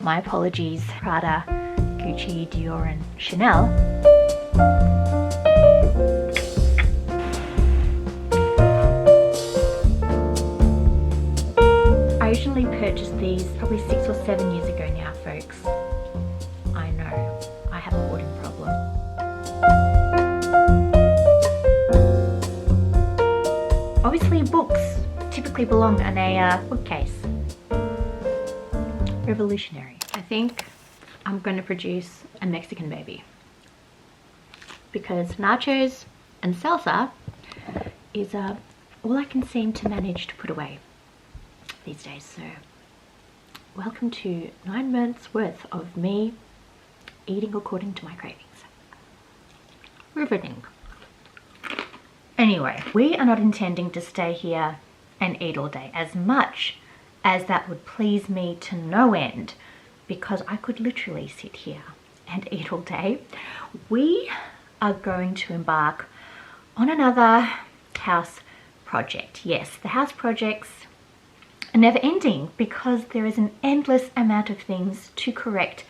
My apologies, Prada, Gucci, Dior and Chanel. I originally purchased these probably 6 or 7 years ago now, folks. I know, I have a hoarding problem. Obviously books typically belong in a bookcase. Revolutionary. I think I'm going to produce a Mexican baby because nachos and salsa is all I can seem to manage to put away these days. So welcome to 9 months worth of me eating according to my cravings. Riveting. Anyway, we are not intending to stay here and eat all day, as much as that would please me to no end, because I could literally sit here and eat all day. We are going to embark on another house project. Yes, the house projects are never ending because there is an endless amount of things to correct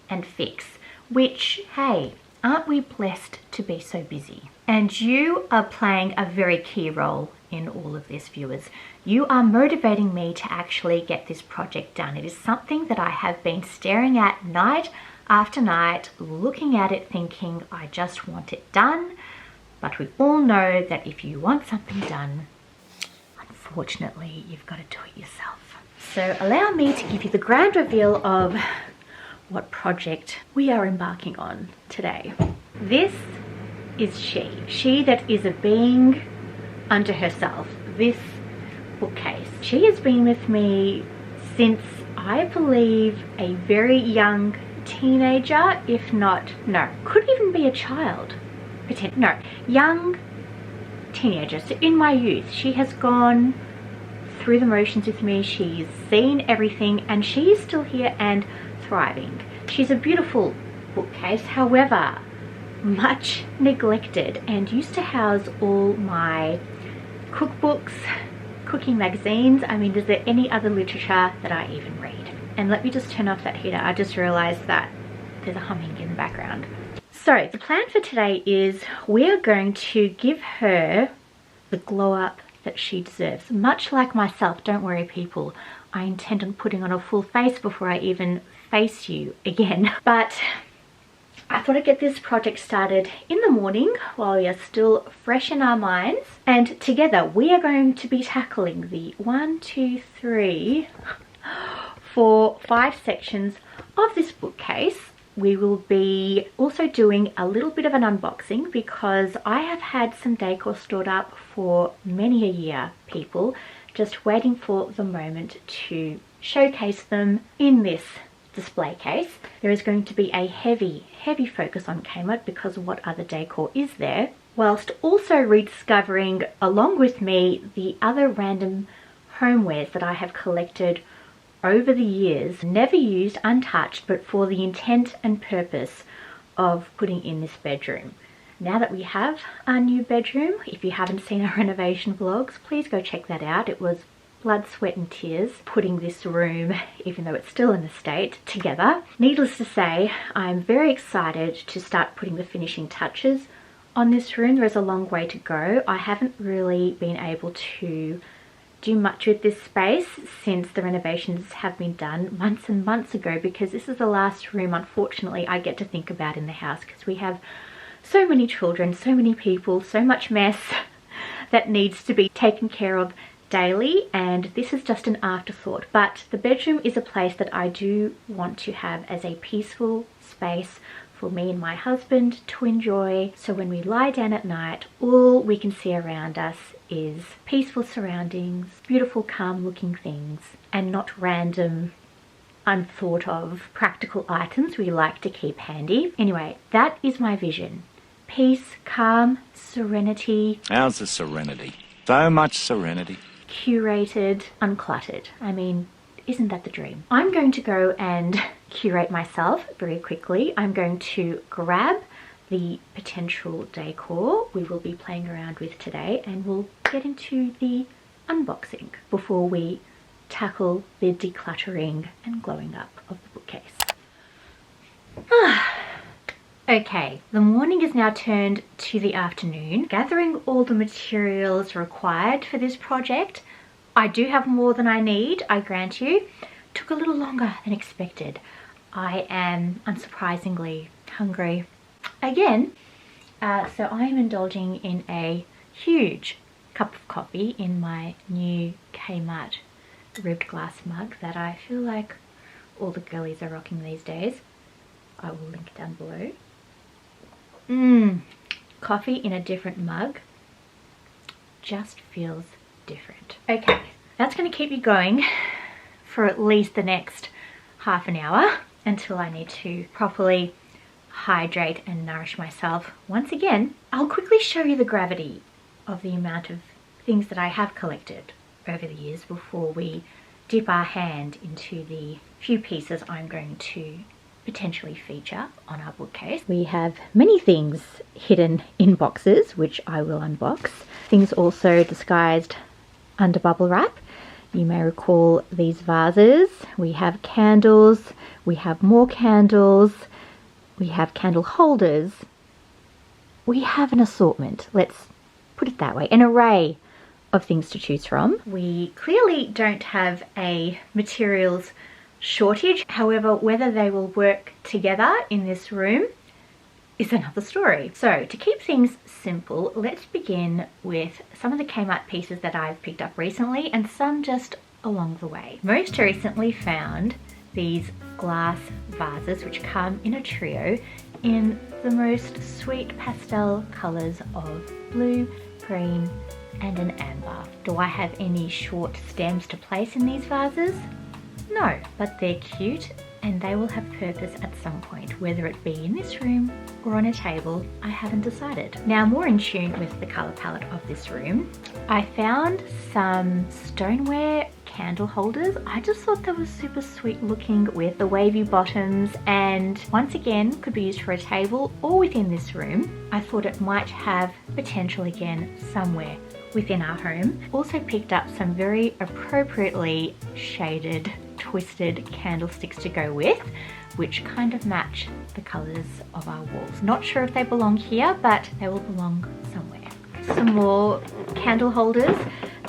and fix, which, hey, aren't we blessed to be so busy? And you are playing a very key role in all of this, viewers. You are motivating me to actually get this project done. It is something that I have been staring at night after night, looking at it thinking, I just want it done. But we all know that if you want something done, unfortunately, you've got to do it yourself. So allow me to give you the grand reveal of what project we are embarking on today. This is she that is a being unto herself. This bookcase. She has been with me since, I believe, a very young teenager, if not, no, could even be a child. No, young teenager. So in my youth, she has gone through the motions with me. She's seen everything and she is still here and thriving. She's a beautiful bookcase, however, much neglected, and used to house all my cookbooks, cooking magazines. I mean, is there any other literature that I even read? And let me just turn off that heater. I just realized that there's a humming in the background. So the plan for today is we are going to give her the glow up that she deserves. Much like myself, don't worry people, I intend on putting on a full face before I even face you again. But I thought I'd get this project started in the morning while we are still fresh in our minds, and together we are going to be tackling the 1, 2, 3, 4, 5 sections of this bookcase. We will be also doing a little bit of an unboxing because I have had some decor stored up for many a year, people, just waiting for the moment to showcase them in this display case. There is going to be a heavy focus on KMART because what other decor is there, whilst also rediscovering along with me the other random homewares that I have collected over the years, never used, untouched, but for the intent and purpose of putting in this bedroom. Now that we have our new bedroom, if you haven't seen our renovation vlogs, please go check that out. It was blood, sweat and tears putting this room, even though it's still in a state, together. Needless to say, I'm very excited to start putting the finishing touches on this room. There is a long way to go. I haven't really been able to do much with this space since the renovations have been done months and months ago, because this is the last room, unfortunately, I get to think about in the house because we have so many children, so many people, so much mess that needs to be taken care of daily, and this is just an afterthought. But the bedroom is a place that I do want to have as a peaceful space for me and my husband to enjoy, so when we lie down at night all we can see around us is peaceful surroundings, beautiful calm looking things, and not random unthought of practical items we like to keep handy. Anyway, that is my vision. Peace, calm, serenity. How's the serenity? So much serenity. Curated, uncluttered. I mean, isn't that the dream? I'm going to go and curate myself very quickly. I'm going to grab the potential decor we will be playing around with today, and we'll get into the unboxing before we tackle the decluttering and glowing up of the bookcase. Okay, the morning is now turned to the afternoon. Gathering all the materials required for this project. I do have more than I need, I grant you. Took a little longer than expected. I am unsurprisingly hungry again. So I am indulging in a huge cup of coffee in my new Kmart ribbed glass mug that I feel like all the girlies are rocking these days. I will link down below. Coffee in a different mug just feels different. Okay, that's going to keep you going for at least the next half an hour until I need to properly hydrate and nourish myself once again. I'll quickly show you the gravity of the amount of things that I have collected over the years before we dip our hand into the few pieces I'm going to potentially feature on our bookcase. We have many things hidden in boxes, which I will unbox. Things also disguised under bubble wrap. You may recall these vases. We have candles, we have more candles, we have candle holders. We have an assortment, let's put it that way, an array of things to choose from. We clearly don't have a materials shortage. However, whether they will work together in this room is another story. So to keep things simple, let's begin with some of the Kmart pieces that I've picked up recently and some just along the way. Most recently found these glass vases which come in a trio in the most sweet pastel colors of blue, green and an amber. Do I have any short stems to place in these vases? No, but they're cute and they will have purpose at some point, whether it be in this room or on a table, I haven't decided. Now, more in tune with the color palette of this room, I found some stoneware candle holders. I just thought they were super sweet looking with the wavy bottoms, and once again could be used for a table or within this room. I thought it might have potential again somewhere within our home. Also picked up some very appropriately shaded twisted candlesticks to go with, which kind of match the colors of our walls. Not sure if they belong here, but they will belong somewhere. Some more candle holders.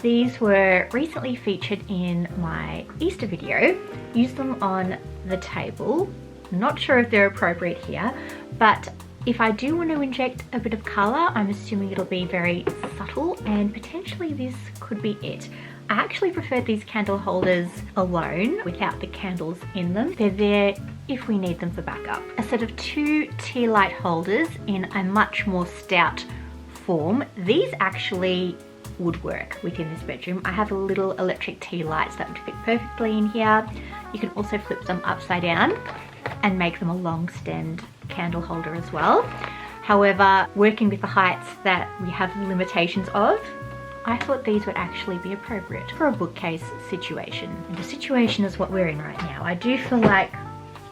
These were recently featured in my Easter video. Used them on the table. Not sure if they're appropriate here, but if I do want to inject a bit of color, I'm assuming it'll be very subtle, and potentially this could be it. I actually prefer these candle holders alone without the candles in them. They're there if we need them for backup. A set of 2 tea light holders in a much more stout form. These actually would work within this bedroom. I have a little electric tea lights that would fit perfectly in here. You can also flip them upside down and make them a long stemmed candle holder as well. However, working with the heights that we have limitations of, I thought these would actually be appropriate for a bookcase situation. And the situation is what we're in right now. I do feel like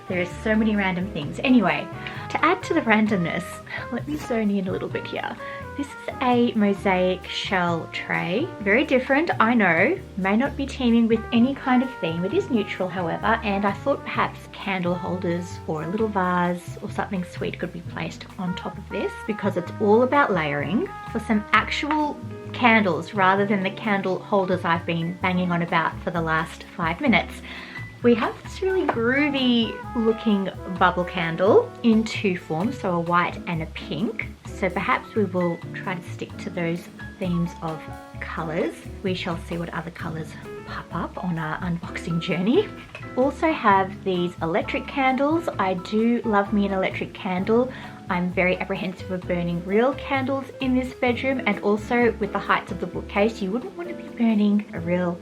there are so many random things. Anyway, to add to the randomness, let me zone in a little bit here. This is a mosaic shell tray. Very different, I know. May not be teeming with any kind of theme. It is neutral, however, and I thought perhaps candle holders or a little vase or something sweet could be placed on top of this, because it's all about layering. For some actual candles rather than the candle holders I've been banging on about for the last 5 minutes, we have this really groovy looking bubble candle in 2 forms, so a white and a pink. So perhaps we will try to stick to those themes of colors. We shall see what other colors pop up on our unboxing journey. Also have these electric candles. I do love me an electric candle. I'm very apprehensive of burning real candles in this bedroom, and also with the heights of the bookcase, you wouldn't want to be burning a real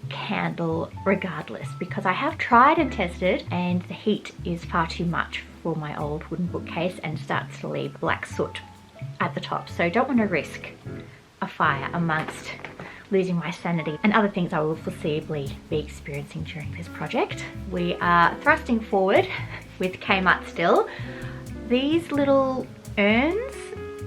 candle regardless, because I have tried and tested and the heat is far too much for my old wooden bookcase and starts to leave black soot at the top. So don't want to risk a fire amongst losing my sanity and other things I will foreseeably be experiencing during this project. We are thrusting forward with Kmart still. These little urns,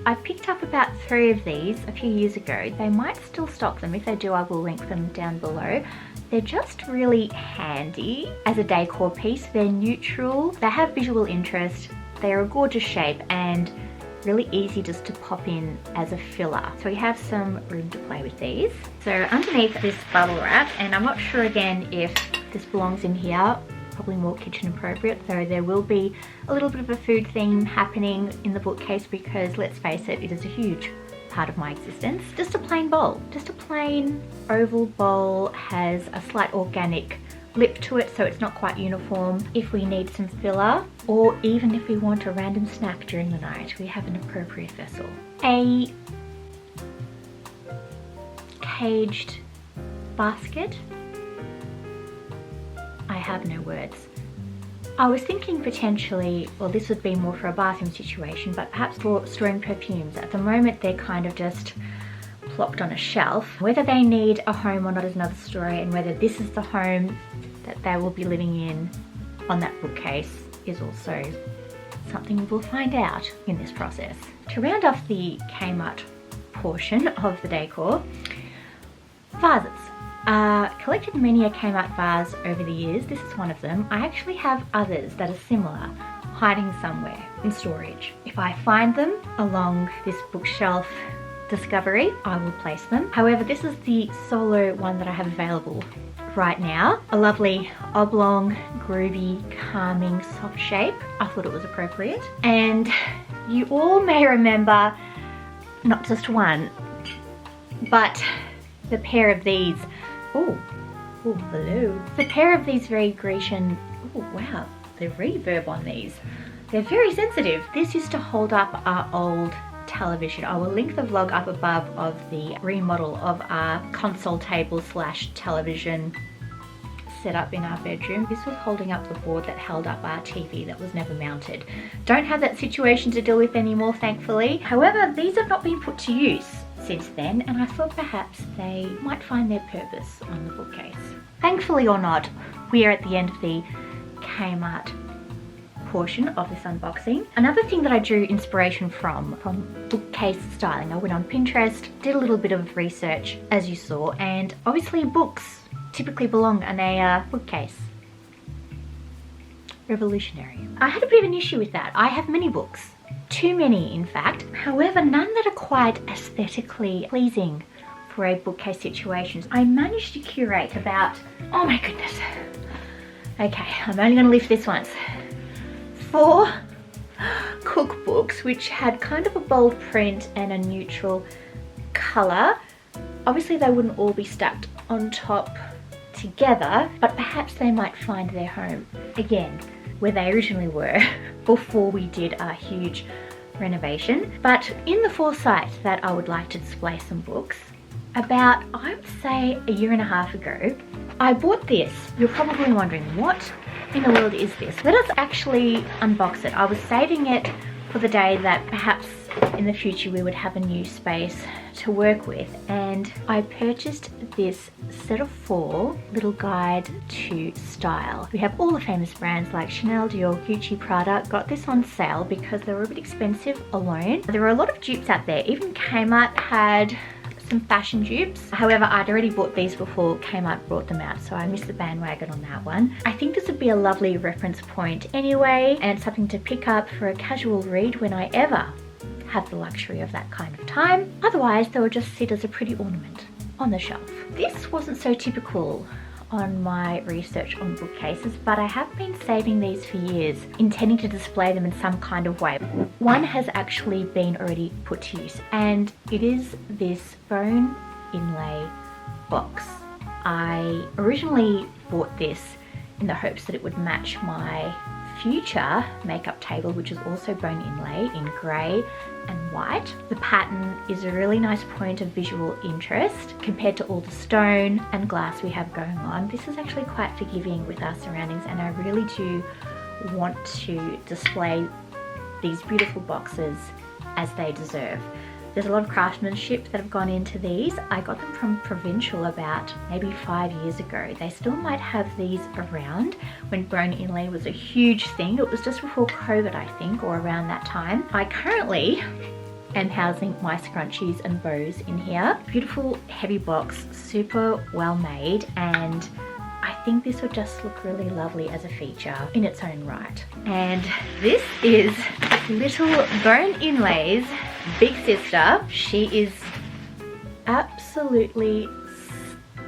I picked up about 3 of these a few years ago. They might still stock them. If they do, I will link them down below. They're just really handy as a decor piece. They're neutral, they have visual interest, they're a gorgeous shape and really easy just to pop in as a filler. So we have some room to play with these. So underneath this bubble wrap, and I'm not sure again if this belongs in here, probably more kitchen appropriate, so there will be a little bit of a food theme happening in the bookcase because let's face it, it is a huge part of my existence. Just a plain bowl, just a plain oval bowl, has a slight organic lip to it so it's not quite uniform. If we need some filler, or even if we want a random snack during the night, we have an appropriate vessel. A caged basket. I have no words. I was thinking potentially, well, this would be more for a bathroom situation, but perhaps for storing perfumes. At the moment they're kind of just plopped on a shelf. Whether they need a home or not is another story, and whether this is the home that they will be living in on that bookcase is also something we'll find out in this process. To round off the Kmart portion of the decor, vases. Collected many a Kmart vase over the years. This is one of them. I actually have others that are similar, hiding somewhere in storage. If I find them along this bookshelf discovery, I will place them. However, this is the solo one that I have available right now. A lovely oblong, groovy, calming, soft shape. I thought it was appropriate. And you all may remember not just one, but the pair of these. Oh, hello. The pair of these very Grecian, oh wow, the reverb on these. They're very sensitive. This used to hold up our old television. I will link the vlog up above of the remodel of our console table slash television set up in our bedroom. This was holding up the board that held up our TV that was never mounted. Don't have that situation to deal with anymore, thankfully. However, these have not been put to use since then, and I thought perhaps they might find their purpose on the bookcase. Thankfully or not, we are at the end of the Kmart portion of this unboxing. Another thing that I drew inspiration from bookcase styling. I went on Pinterest, did a little bit of research as you saw, and obviously books typically belong on a bookcase. Revolutionary. I had a bit of an issue with that. I have many books. Too many, in fact. However, none that are quite aesthetically pleasing for a bookcase situation. I managed to curate about, oh my goodness. Okay, I'm only gonna lift this once. 4 cookbooks which had kind of a bold print and a neutral color. Obviously they wouldn't all be stacked on top together, but perhaps they might find their home again where they originally were before we did our huge renovation. But in the foresight that I would like to display some books, about, I would say, a year and a half ago, I bought this. You're probably wondering, what in the world is this? Let us actually unbox it. I was saving it for the day that perhaps in the future we would have a new space to work with, and I purchased this set of 4 little guide to style. We have all the famous brands like Chanel, Dior, Gucci, Prada. Got this on sale because they were a bit expensive alone. There were a lot of dupes out there. Even Kmart had some fashion dupes. However, I'd already bought these before Kmart brought them out, so I missed the bandwagon on that one. I think this would be a lovely reference point anyway, and something to pick up for a casual read when I ever have the luxury of that kind of time. Otherwise, they will just sit as a pretty ornament on the shelf. This wasn't so typical on my research on bookcases, but I have been saving these for years, intending to display them in some kind of way. One has actually been already put to use, and it is this bone inlay box. I originally bought this in the hopes that it would match my future makeup table, which is also bone inlay in grey and white. The pattern is a really nice point of visual interest compared to all the stone and glass we have going on. This is actually quite forgiving with our surroundings, and I really do want to display these beautiful boxes as they deserve. There's a lot of craftsmanship that have gone into these. I got them from Provincial about maybe 5 years ago. They still might have these around when bone inlay was a huge thing. It was just before COVID, I think, or around that time. I currently am housing my scrunchies and bows in here. Beautiful heavy box, super well made, and I think this would just look really lovely as a feature in its own right. And this is little Bone Inlay's big sister. She is absolutely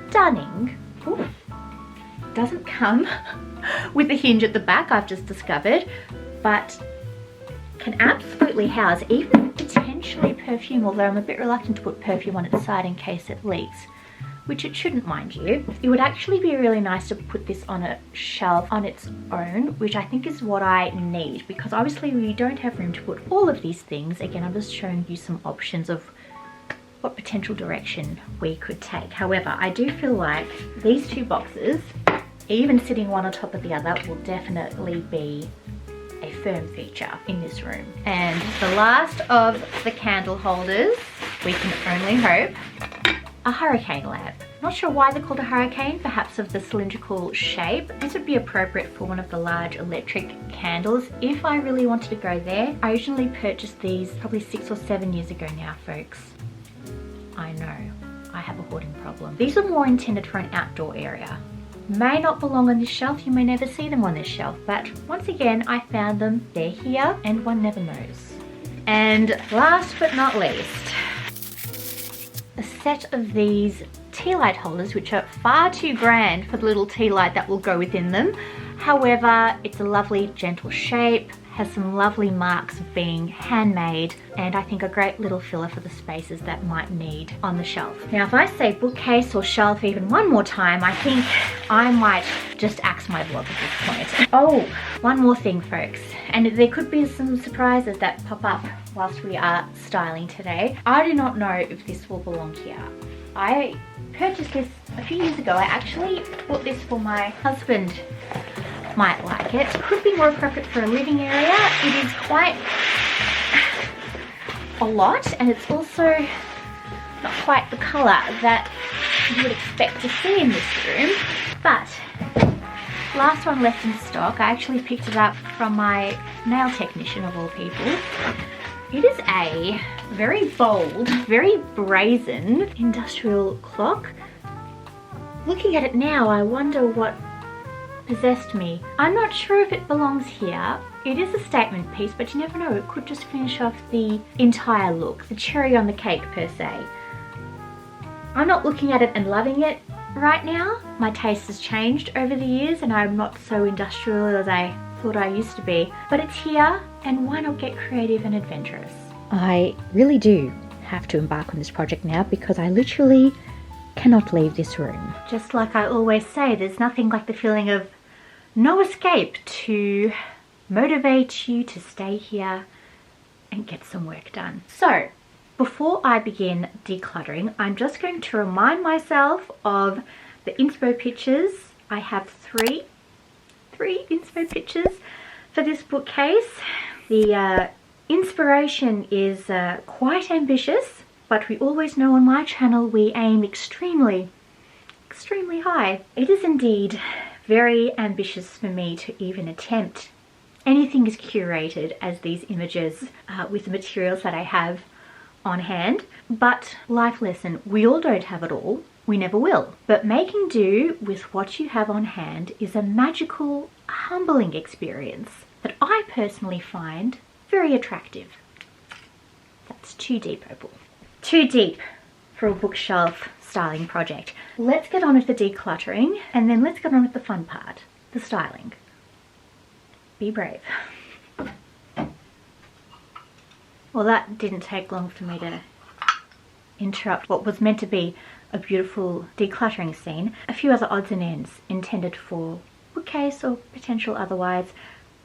stunning. Ooh. Doesn't come with the hinge at the back, I've just discovered, but can absolutely house even potentially perfume, although I'm a bit reluctant to put perfume on its side in case it leaks, which it shouldn't, mind you. It would actually be really nice to put this on a shelf on its own, which I think is what I need, because obviously we don't have room to put all of these things. Again, I'm just showing you some options of what potential direction we could take. However, I do feel like these two boxes, even sitting one on top of the other, will definitely be a firm feature in this room. And the last of the candle holders, we can only hope, a hurricane lamp. Not sure why they're called a hurricane, perhaps of the cylindrical shape. This would be appropriate for one of the large electric candles if I really wanted to go there. I originally purchased these probably 6 or 7 years ago now, folks. I know, I have a hoarding problem. These are more intended for an outdoor area. May not belong on this shelf, you may never see them on this shelf, but once again, I found them, they're here, and one never knows. And last but not least, a set of these tea light holders, which are far too grand for the little tea light that will go within them. However, it's a lovely gentle shape, has some lovely marks of being handmade, and I think a great little filler for the spaces that might need on the shelf. Now, if I say bookcase or shelf even one more time, I think I might just axe my blog at this point. Oh, one more thing, folks, and there could be some surprises that pop up whilst we are styling today. I do not know if this will belong here. I purchased this a few years ago. I actually bought this for my husband. Might like it. Could be more appropriate for a living area. It is quite a lot, and it's also not quite the colour that you would expect to see in this room. But last one left in stock. I actually picked it up from my nail technician of all people. It is a very bold, very brazen industrial clock. Looking at it now, I wonder what possessed me. I'm not sure if it belongs here. It is a statement piece, but you never know, it could just finish off the entire look, the cherry on the cake per se. I'm not looking at it and loving it right now. My taste has changed over the years and I'm not so industrial as I thought I used to be, but it's here, and why not get creative and adventurous? I really do have to embark on this project now because I literally cannot leave this room. Just like I always say, there's nothing like the feeling of no escape to motivate you to stay here and get some work done. So before I begin decluttering, I'm just going to remind myself of the inspo pictures. I have three inspo pictures for this bookcase. The inspiration is quite ambitious, but we always know on my channel we aim extremely high. It is indeed very ambitious for me to even attempt anything as curated as these images with the materials that I have on hand. But life lesson, we all don't have it all, we never will. But making do with what you have on hand is a magical, humbling experience that I personally find very attractive. That's too deep, Opal. Too deep for a bookshelf styling project. Let's get on with the decluttering, and then let's get on with the fun part, the styling. Be brave. Well, that didn't take long for me to interrupt what was meant to be a beautiful decluttering scene. A few other odds and ends intended for bookcase or potential otherwise.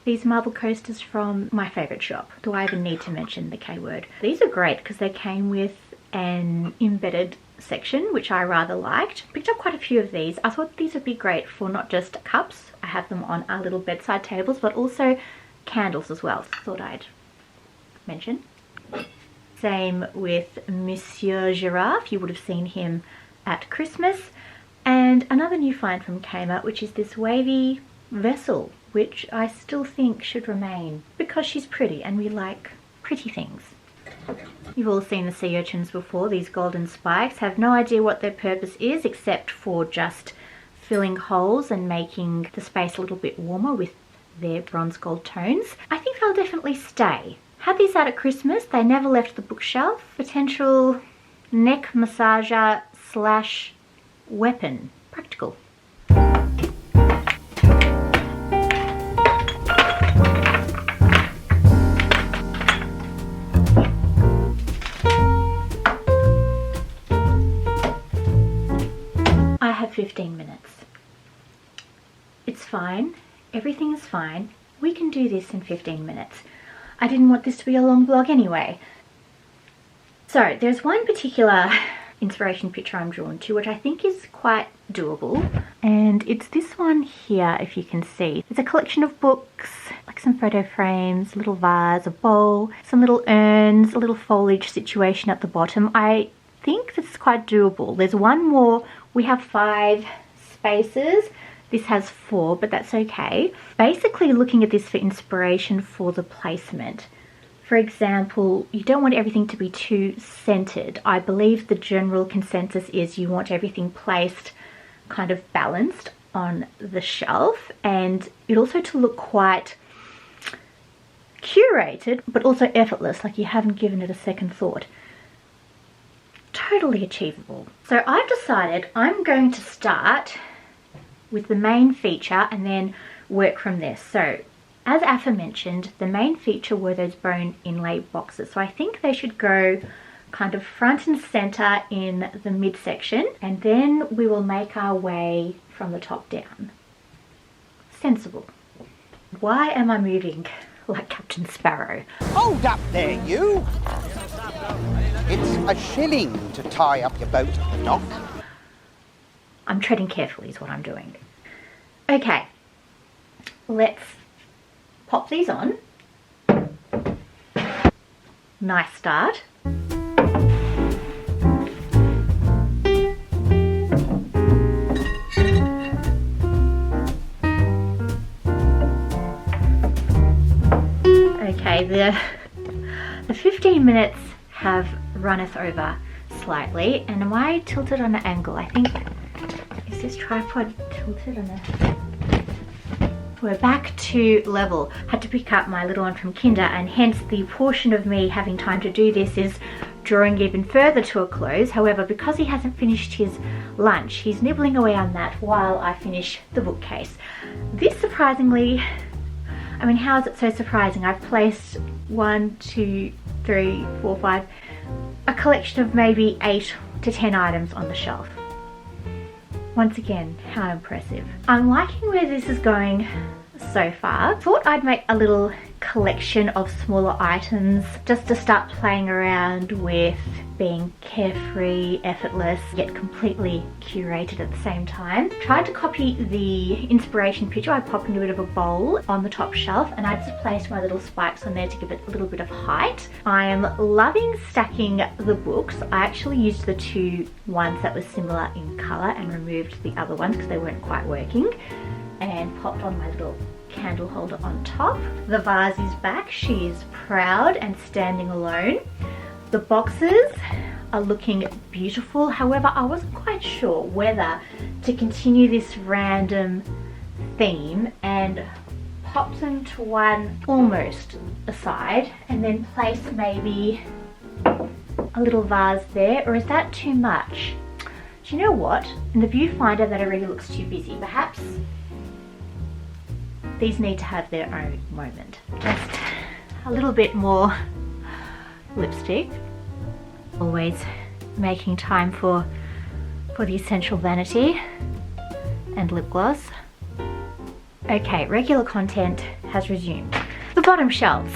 These marble coasters from my favourite shop. Do I even need to mention the K word? These are great because they came with an embedded section, which I rather liked. Picked up quite a few of these. I thought these would be great for not just cups. I have them on our little bedside tables, but also candles as well. Thought I'd mention. Same with Monsieur Giraffe. You would have seen him at Christmas. And another new find from KMART, which is this wavy vessel, which I still think should remain because she's pretty and we like pretty things. You've all seen the sea urchins before. These golden spikes. Have no idea what their purpose is except for just filling holes and making the space a little bit warmer with their bronze gold tones. I think they'll definitely stay. Had these out at Christmas. They never left the bookshelf. Potential neck massager slash weapon. Practical. I have 15 minutes. It's fine. Everything is fine. We can do this in 15 minutes. I didn't want this to be a long vlog anyway. So there's one particular inspiration picture I'm drawn to, which I think is quite doable. And it's this one here, if you can see. It's a collection of books, like some photo frames, a little vase, a bowl, some little urns, a little foliage situation at the bottom. I think this is quite doable. There's one more. We have 5 spaces. This has 4, but that's okay. Basically looking at this for inspiration for the placement. For example, you don't want everything to be too centered. I believe the general consensus is you want everything placed kind of balanced on the shelf, and it also to look quite curated, but also effortless, like you haven't given it a second thought. Totally achievable. So I've decided I'm going to start with the main feature and then work from this. So as aforementioned, the main feature were those bone inlay boxes. So I think they should go kind of front and center in the midsection, and then we will make our way from the top down. Sensible. Why am I moving like Captain Sparrow? Hold up there, you! It's a shilling to tie up your boat at the dock. I'm treading carefully is what I'm doing. Okay, let's pop these on. Nice start. Okay, the 15 minutes have runneth over slightly, and am I tilted on an angle? I think, is this tripod tilted on a... We're back to level. Had to pick up my little one from kinder, and hence the portion of me having time to do this is drawing even further to a close. However, because he hasn't finished his lunch, he's nibbling away on that while I finish the bookcase. This surprisingly, I mean, how is it so surprising? I've placed 1, 2, 3, 4, 5, a collection of maybe 8 to 10 items on the shelf. Once again, how impressive. I'm liking where this is going so far. Thought I'd make a little collection of smaller items just to start playing around with being carefree, effortless, yet completely curated at the same time. Tried to copy the inspiration picture. I popped into a bit of a bowl on the top shelf, and I just placed my little spikes on there to give it a little bit of height. I am loving stacking the books. I actually used the 2 ones that were similar in colour and removed the other ones because they weren't quite working, and popped on my little candle holder on top. The vase is back. She is proud and standing alone. The boxes are looking beautiful. However, I wasn't quite sure whether to continue this random theme and pop them to one almost aside and then place maybe a little vase there, or is that too much? Do you know what? In the viewfinder that already looks too busy. Perhaps these need to have their own moment. Just a little bit more lipstick. Always making time for the essential vanity and lip gloss. Okay, regular content has resumed. The bottom shelves.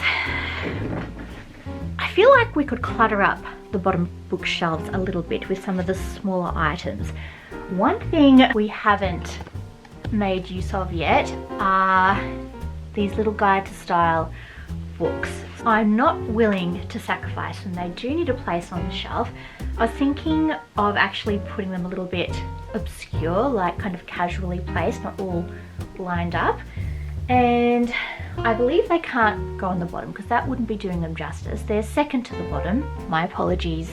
I feel like we could clutter up the bottom bookshelves a little bit with some of the smaller items. One thing we haven't made use of yet are these little guide to style books. I'm not willing to sacrifice them. They do need a place on the shelf. I was thinking of actually putting them a little bit obscure, like kind of casually placed, not all lined up. And I believe they can't go on the bottom because that wouldn't be doing them justice. They're second to the bottom. My apologies,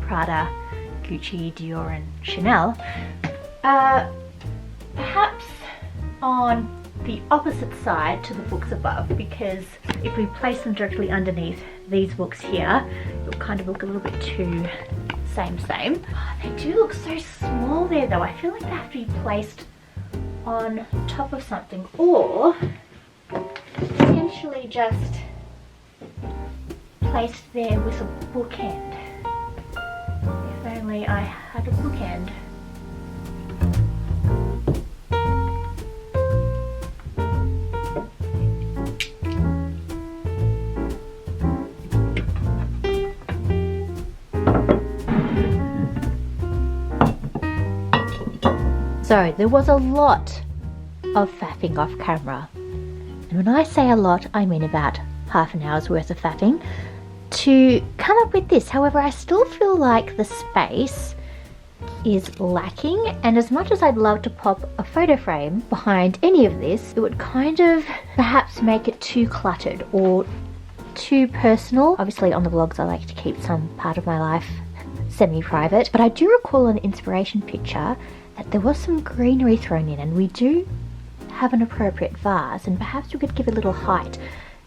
Prada, Gucci, Dior and Chanel. Perhaps on the opposite side to the books above, because if we place them directly underneath these books here, it'll kind of look a little bit too same. Oh, they do look so small there though. I feel like they have to be placed on top of something, or potentially just placed there with a bookend. If only I had a bookend. So there was a lot of faffing off camera, and when I say a lot I mean about half an hour's worth of faffing to come up with this. However, I still feel like the space is lacking, and as much as I'd love to pop a photo frame behind any of this, it would kind of perhaps make it too cluttered or too personal. Obviously on the vlogs I like to keep some part of my life semi-private, but I do recall an inspiration picture that there was some greenery thrown in, and we do have an appropriate vase, and perhaps we could give a little height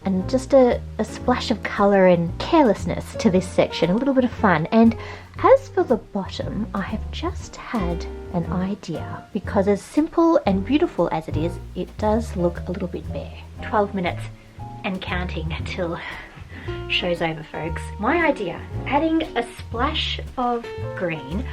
and just a splash of colour and carelessness to this section, a little bit of fun. And as for the bottom, I have just had an idea, because as simple and beautiful as it is, it does look a little bit bare. 12 minutes and counting till show's over, folks. My idea, adding a splash of green.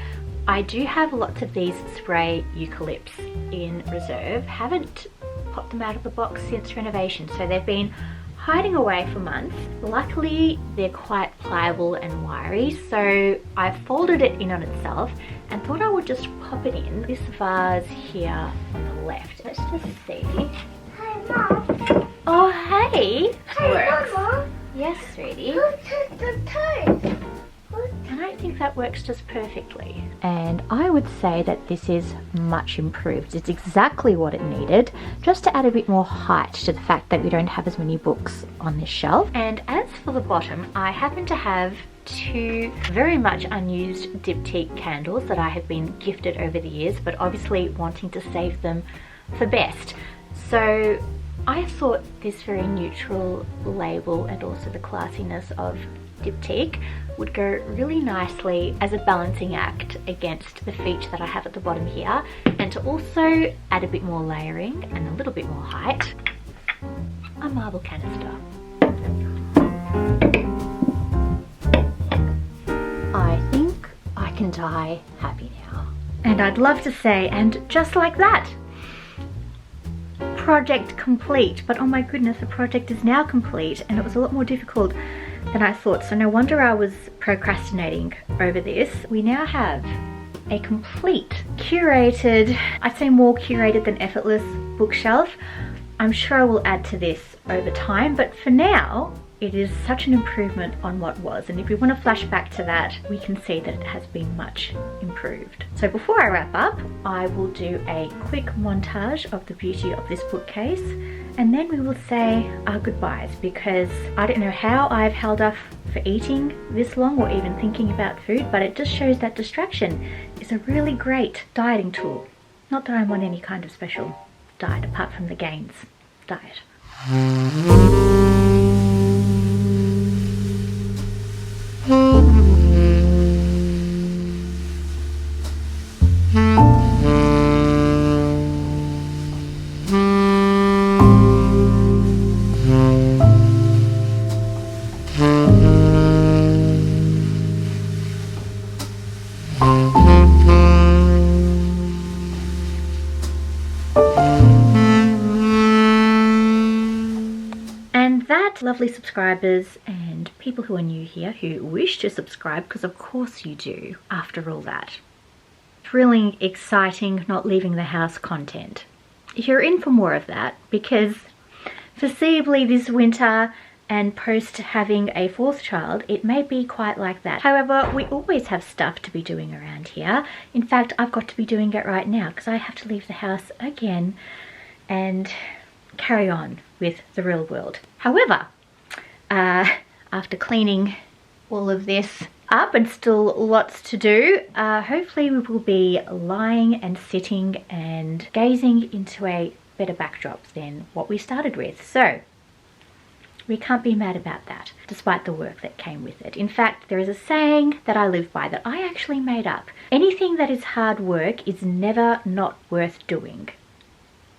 I do have lots of these spray eucalypts in reserve. Haven't popped them out of the box since renovation, so they've been hiding away for months. Luckily they're quite pliable and wiry, so I folded it in on itself and thought I would just pop it in this vase here on the left. Let's just see. Hey, Mom. Oh hey! Hey, Mama. Yes, sweetie. Look at the toes. I don't think that works just perfectly. And I would say that this is much improved. It's exactly what it needed, just to add a bit more height to the fact that we don't have as many books on this shelf. And as for the bottom, I happen to have two very much unused Diptyque candles that I have been gifted over the years, but obviously wanting to save them for best. So I thought this very neutral label and also the classiness of Diptyque would go really nicely as a balancing act against the feature that I have at the bottom here, and to also add a bit more layering and a little bit more height, a marble canister. I think I can die happy now. And I'd love to say, and just like that, project complete. But oh my goodness, the project is now complete, and it was a lot more difficult than I thought, so no wonder I was procrastinating over this. We now have a complete, curated, I'd say more curated than effortless bookshelf. I'm sure I will add to this over time, but for now, it is such an improvement on what was, and if we want to flash back to that, we can see that it has been much improved. So before I wrap up, I will do a quick montage of the beauty of this bookcase, and then we will say our goodbyes, because I don't know how I've held off for eating this long or even thinking about food, but it just shows that distraction is a really great dieting tool. Not that I'm on any kind of special diet apart from the Gains diet. Lovely subscribers and people who are new here who wish to subscribe, because of course you do after all that. Thrilling, exciting, not leaving the house content. You're in for more of that, because foreseeably this winter and post having a fourth child, it may be quite like that. However, we always have stuff to be doing around here. In fact, I've got to be doing it right now because I have to leave the house again and carry on with the real world. However, after cleaning all of this up and still lots to do, hopefully we will be lying and sitting and gazing into a better backdrop than what we started with. So we can't be mad about that, despite the work that came with it. In fact, there is a saying that I live by that I actually made up. Anything that is hard work is never not worth doing.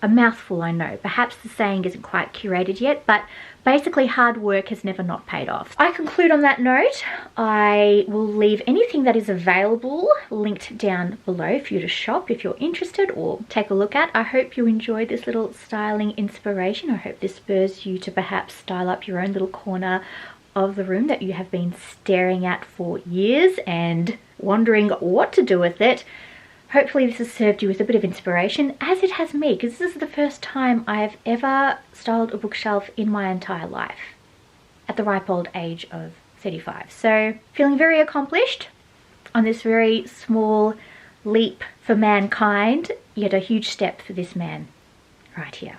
A mouthful, I know. Perhaps the saying isn't quite curated yet, but basically hard work has never not paid off. I conclude on that note. I will leave anything that is available linked down below for you to shop if you're interested or take a look at. I hope you enjoyed this little styling inspiration. I hope this spurs you to perhaps style up your own little corner of the room that you have been staring at for years and wondering what to do with it. Hopefully this has served you with a bit of inspiration, as it has me, because this is the first time I've ever styled a bookshelf in my entire life at the ripe old age of 35. So feeling very accomplished on this very small leap for mankind, yet a huge step for this man right here.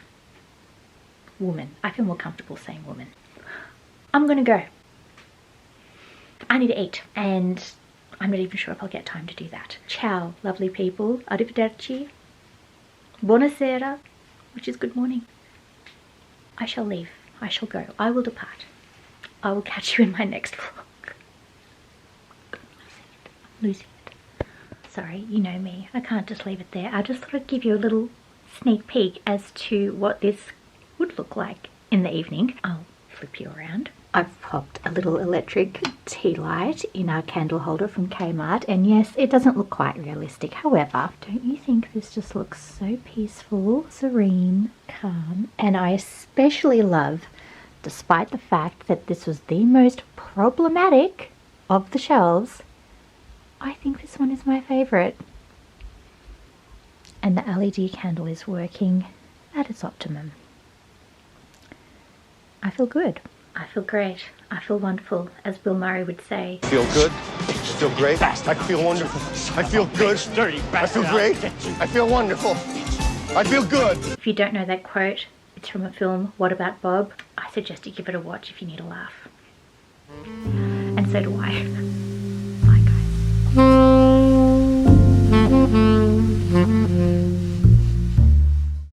Woman. I feel more comfortable saying woman. I'm gonna go. I need to eat, and I'm not even sure if I'll get time to do that. Ciao, lovely people. Arrivederci. Buonasera, which is good morning. I shall leave. I shall go. I will depart. I will catch you in my next vlog. I'm losing it. Sorry, you know me. I can't just leave it there. I just thought I'd give you a little sneak peek as to what this would look like in the evening. I'll flip you around. I've popped a little electric tea light in our candle holder from Kmart, and yes, it doesn't look quite realistic. However, don't you think this just looks so peaceful, serene, calm? And I especially love, despite the fact that this was the most problematic of the shelves, I think this one is my favorite. And the LED candle is working at its optimum. I feel good. I feel great. I feel wonderful, as Bill Murray would say. I feel good. I feel great. I feel wonderful. I feel good. I feel great. I feel wonderful. I feel good. If you don't know that quote, it's from a film, What About Bob? I suggest you give it a watch if you need a laugh. And so do I.